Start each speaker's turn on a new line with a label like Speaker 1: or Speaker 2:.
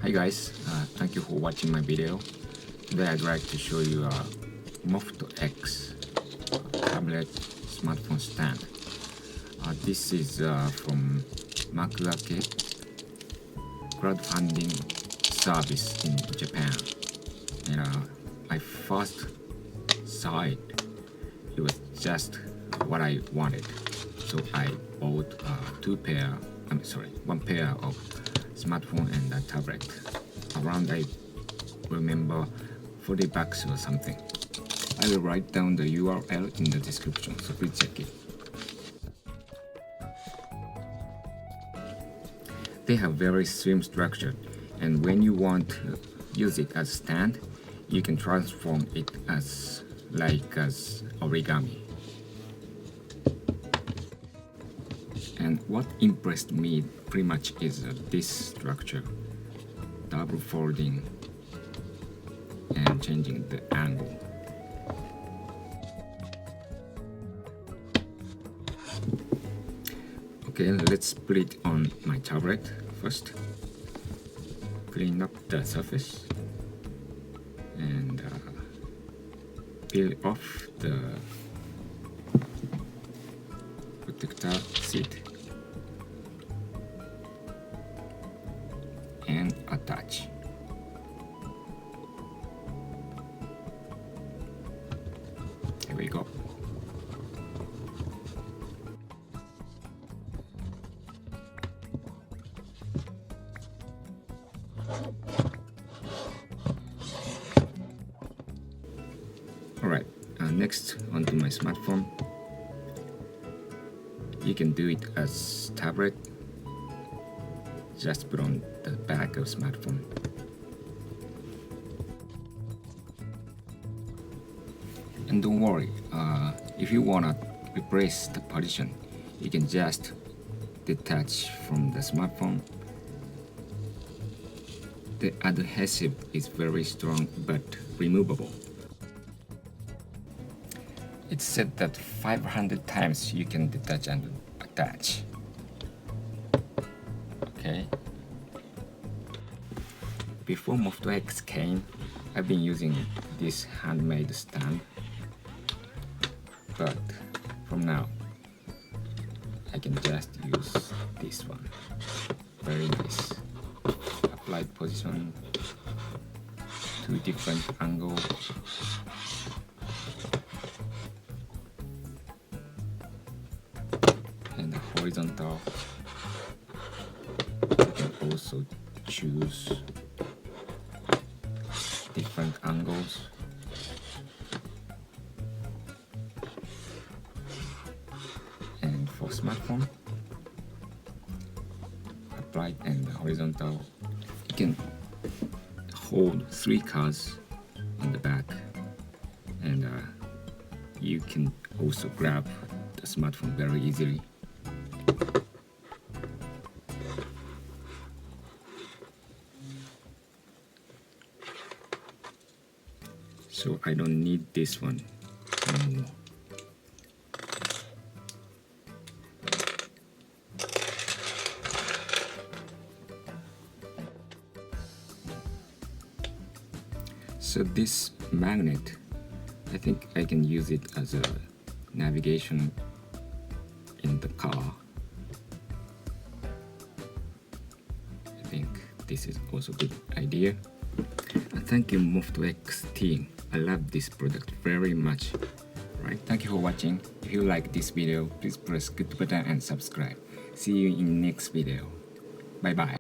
Speaker 1: Hi guys, thank you for watching my video. Today I'd like to show you a MOFT X tablet smartphone stand. This is from MAKUAKE crowdfunding service in Japan. And I first saw it. It was just what I wanted. So I bought one pair of smartphone and a tablet. Around, I remember, $40 or something. I will write down the URL in the description, so please check it. They have very slim structure, and when you want to use it as stand, you can transform it as origami. And what impressed me pretty much is this structure, double folding and changing the angle. Okay, let's put it on my tablet first. Clean up the surface and peel off the protector seat and attach. Here we go. Alright, next onto my smartphone. You can do it as tablet. Just put on the back of smartphone. And don't worry, if you wanna replace the partition, you can just detach from the smartphone. The adhesive is very strong but removable. It's said that 500 times you can detach and attach. Okay. Before MOFT X came, I've been using this handmade stand, but from now I can just use this one. Very nice. Applied position, 2 different angles. And the horizontal. You can also choose different angles. And for smartphone, upright and horizontal, you can hold 3 cards on the back, and you can also grab the smartphone very easily. So I don't need this one anymore. So this magnet, I think I can use it as a navigation in the car. I think this is also a good idea. Thank you MOFT X team. I love this product very much. Right, thank you for watching. If you like this video, please press good button and subscribe. See you in next video. Bye bye.